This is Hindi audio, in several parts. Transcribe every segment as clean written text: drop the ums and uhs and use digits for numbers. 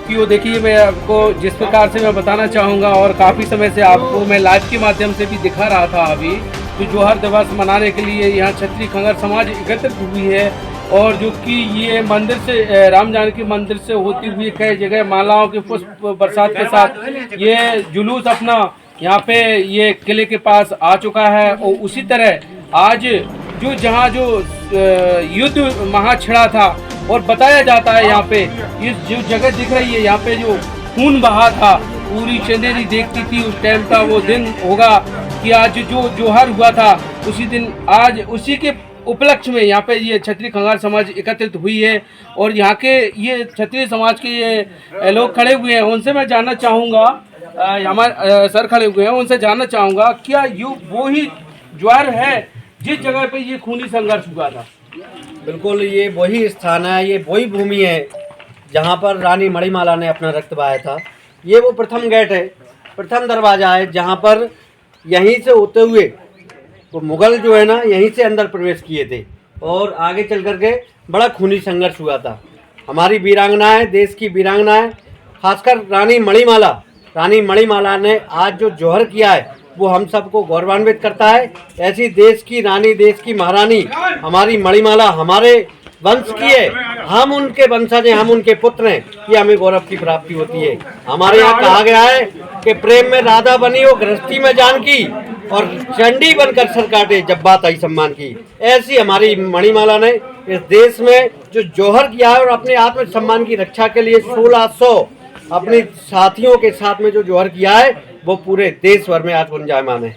कि वो देखिए मैं आपको जिस प्रकार से मैं बताना चाहूँगा और काफ़ी समय से आपको मैं लाइव के माध्यम से भी दिखा रहा था अभी, तो जोहर दिवस मनाने के लिए यहाँ क्षत्रिय खंगर समाज एकत्रित हुई है और जो कि ये मंदिर से राम जानकी मंदिर से होती हुई कई जगह मालाओं के पुष्प बरसात के साथ ये जुलूस अपना यहाँ पे ये किले के पास आ चुका है। और उसी तरह आज जो जहाँ जो युद्ध महा छिड़ा था और बताया जाता है यहाँ पे ये जो जगह दिख रही है यहाँ पे जो खून बहा था, पूरी चंदेरी देखती थी उस टाइम का वो दिन होगा कि आज जो जोहर हुआ था उसी दिन, आज उसी के उपलक्ष्य में यहाँ पे ये क्षत्रिय खंगार समाज एकत्रित हुई है और यहाँ के ये क्षत्रिय समाज के ये लोग खड़े हुए हैं। उनसे मैं जानना चाहूँगा, हमारे सर खड़े हुए हैं, उनसे जानना चाहूँगा क्या ये वो ही ज्वार है जिस जगह पे ये खूनी संघर्ष हुआ था? बिल्कुल, ये वही स्थान है, ये वही भूमि है जहाँ पर रानी मणिमाला ने अपना रक्त बहाया था। ये वो प्रथम गेट है, प्रथम दरवाज़ा है जहाँ पर यहीं से होते हुए वो मुगल जो है ना यहीं से अंदर प्रवेश किए थे और आगे चल करके बड़ा खूनी संघर्ष हुआ था। हमारी वीरांगनाएं, देश की वीरांगनाएं, खासकर रानी मणिमाला ने आज जो जौहर किया है वो हम सबको गौरवान्वित करता है। ऐसी देश की रानी, देश की महारानी हमारी मणिमाला हमारे वंश की है, हम उनके वंशज हैं, हम उनके पुत्र हैं, ये हमें गौरव की प्राप्ति होती है। हमारे यहाँ कहा गया है कि प्रेम में राधा बनी हो, गृहस्थी में जानकी और चंडी बनकर सर काटे जब बात आई सम्मान की। ऐसी हमारी मणिमाला ने इस देश में जो जौहर किया है और अपने आत्म सम्मान की रक्षा के लिए 1600 अपने साथियों के साथ में जो जौहर किया है वो पूरे देश भर में आज गुंजायमान है।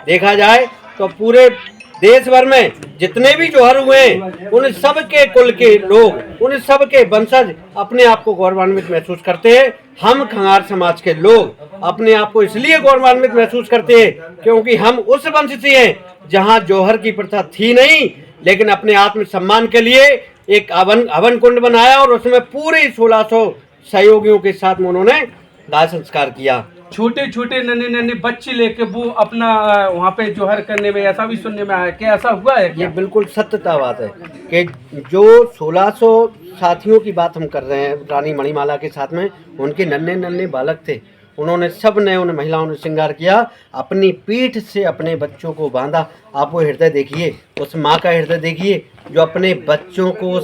देखा जाए तो पूरे देश भर में जितने भी जौहर हुए हैं उन सब के कुल के लोग, उन सब के वंशज अपने आप को गौरवान्वित महसूस करते हैं। हम खंगार समाज के लोग अपने आप को इसलिए गौरवान्वित महसूस करते हैं क्योंकि हम उस वंश से हैं जहां जौहर की प्रथा थी नहीं, लेकिन अपने आत्म सम्मान के लिए एक हवन कुंड बनाया और उसमें पूरे 1600 सहयोगियों के साथ में उन्होंने दाह संस्कार किया। छोटे छोटे नन्हे बच्चे लेके वो अपना वहाँ पे जोहर करने में, ऐसा भी सुनने में आया, क्या ऐसा हुआ है? ये बिल्कुल सत्यता बात है कि जो 1600 साथियों की बात हम कर रहे हैं रानी मणिमाला के साथ में, उनके नन्हे बालक थे, उन्होंने सब ने, उन महिलाओं ने श्रृंगार किया, अपनी पीठ से अपने बच्चों को बांधा। आप वो हृदय देखिए, उस माँ का हृदय देखिए जो अपने बच्चों को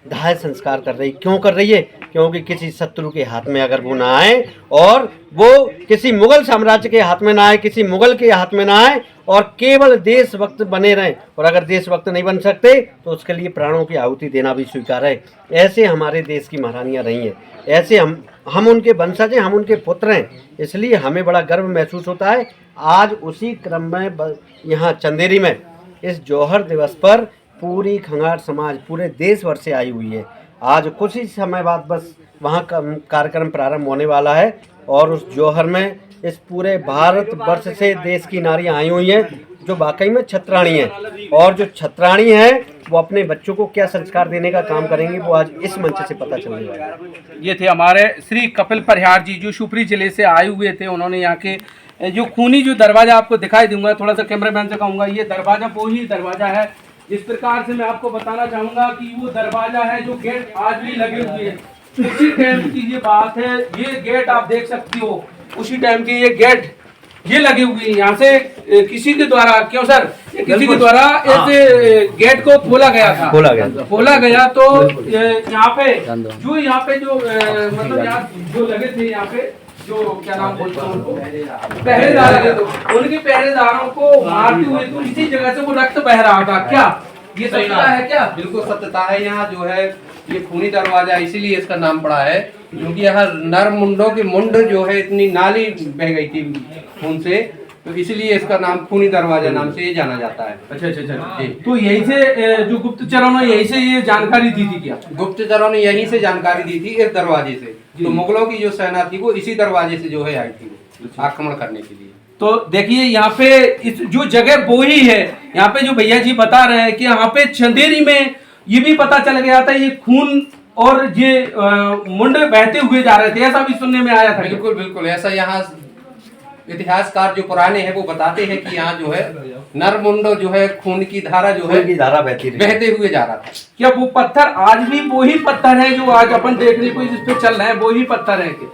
दाह संस्कार कर रही। क्यों कर रही है? क्योंकि किसी शत्रु के हाथ में अगर वो ना आए और वो किसी मुगल साम्राज्य के हाथ में ना आए, किसी मुगल के हाथ में ना आए और केवल देशभक्त बने रहें, और अगर देशभक्त नहीं बन सकते तो उसके लिए प्राणों की आहुति देना भी स्वीकार है। ऐसे हमारे देश की महारानियाँ रही हैं, ऐसे हम उनके वंशज हैं, हम उनके पुत्र हैं, इसलिए हमें बड़ा गर्व महसूस होता है। आज उसी क्रम में यहाँ चंदेरी में इस जौहर दिवस पर पूरी खंगार समाज पूरे देश भर से आई हुई है। आज कुछ ही समय बाद बस वहाँ का कार्यक्रम प्रारंभ होने वाला है और उस जौहर में इस पूरे भारत वर्ष से देश की नारियां आई हुई हैं जो वाकई में छत्राणी हैं, और जो छत्राणी हैं वो अपने बच्चों को क्या संस्कार देने का काम करेंगे वो आज इस मंच से पता चलने वाला है। ये थे हमारे श्री कपिल परिहार जी जो शिवपुरी जिले से आए हुए थे। उन्होंने यहाँ के जो खूनी जो दरवाजा आपको दिखाई दूंगा, थोड़ा सा कैमरामैन से कहूँगा, ये दरवाजा वो ही दरवाजा है जिस प्रकार से मैं आपको बताना चाहूंगा कि वो दरवाजा है जो गेट आज भी लगे हुए हैं। उसी टाइम की ये बात है, ये गेट आप देख सकती हो, उसी टाइम के ये गेट ये लगे हुए हैं। यहाँ से किसी के द्वारा, क्यों सर, किसी के द्वारा इस गेट को खोला गया तो यहाँ पे जो मतलब यहाँ जो लगे थे, यहाँ पे जो क्या नाम बोलते हैं उनको, पहरेदार लगे, तो उनके पहरेदारों को मारते हुए तो इसी जगह से वो रक्त बह रहा था। क्या ये सत्यता है? क्या बिल्कुल सत्यता है। यहाँ जो है ये खूनी दरवाजा इसीलिए इसका नाम पड़ा है क्योंकि यहाँ नर मुंडों की मुंड जो है इतनी नाली बह गई थी खून से, तो इसलिए इसका नाम खूनी दरवाजा नाम से ये जाना जाता है। अच्छा। तो यहीं से जो गुप्तचरों ने यहीं से ये जानकारी दी थी? क्या गुप्तचरों ने यहीं से जानकारी दी थी, इस दरवाजे से। तो मुगलों की जो सेना थी वो इसी दरवाजे से जो है आई थी आक्रमण करने के लिए। तो देखिए यहाँ पे इस जो जगह वो ही है, यहाँ पे जो भैया जी बता रहे हैं कि यहाँ पे चंदेरी में ये भी पता चल गया था ये खून और ये मुंड बहते हुए जा रहे थे, ऐसा भी सुनने में आया था। बिल्कुल ऐसा यहाँ इतिहासकार जो पुराने हैं वो बताते हैं कि यहाँ जो है नरमुंडो जो है खून की धारा जो है खून की धारा बहती रही। बहते हुए जा रहा था। क्या वो पत्थर आज भी वही पत्थर है जो आज अपन देखने को जिस पे चल रहे हैं, वही पत्थर है क्या?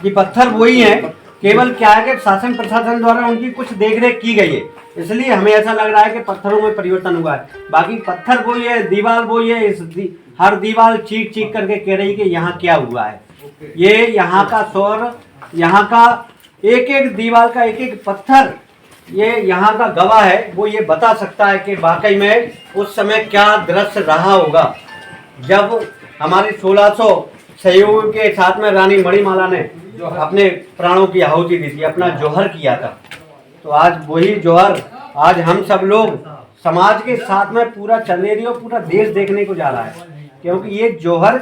ये पत्थर वही है, केवल क्या है कि शासन प्रशासन द्वारा उनकी कुछ देखरेख की गई है, इसलिए हमें ऐसा लग रहा है कि पत्थरों में परिवर्तन हुआ है। बाकी पत्थर वही है, दीवार वही है। हर दीवार चीख चीख करके कह रही कि यहाँ क्या हुआ है। ये यहाँ का शौर, यहाँ का एक एक दीवार का एक एक पत्थर, ये यहाँ का गवाह है। वो ये बता सकता है कि वाकई में उस समय क्या दृश्य रहा होगा जब हमारे 1600 सहयोग के साथ में रानी मणिमाला ने अपने प्राणों की आहुति दी थी, अपना जौहर किया था। तो आज वही जौहर आज हम सब लोग समाज के साथ में पूरा चंदेरी और पूरा देश देखने को जा रहा है, क्योंकि ये जौहर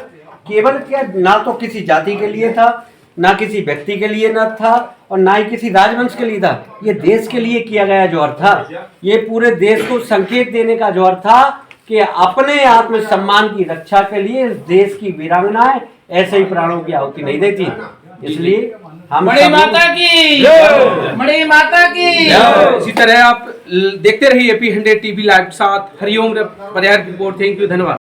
केवल क्या ना तो किसी जाति के लिए था, ना किसी व्यक्ति के लिए न था, और ना ही किसी राजवंश के लिए था। ये देश के लिए किया गया जौहर था। ये पूरे देश को संकेत देने का जौहर था कि अपने आत्म सम्मान की रक्षा के लिए देश की वीरांगनाएं ऐसे ही प्राणों की आहुति नहीं देती। इसलिए हम बड़ी माता की, बड़ी माता की। इसी तरह आप देखते रहिए AP 100 TV लाइव के साथ। हरिओम परिवार की रिपोर्ट। थैंक यू, धन्यवाद।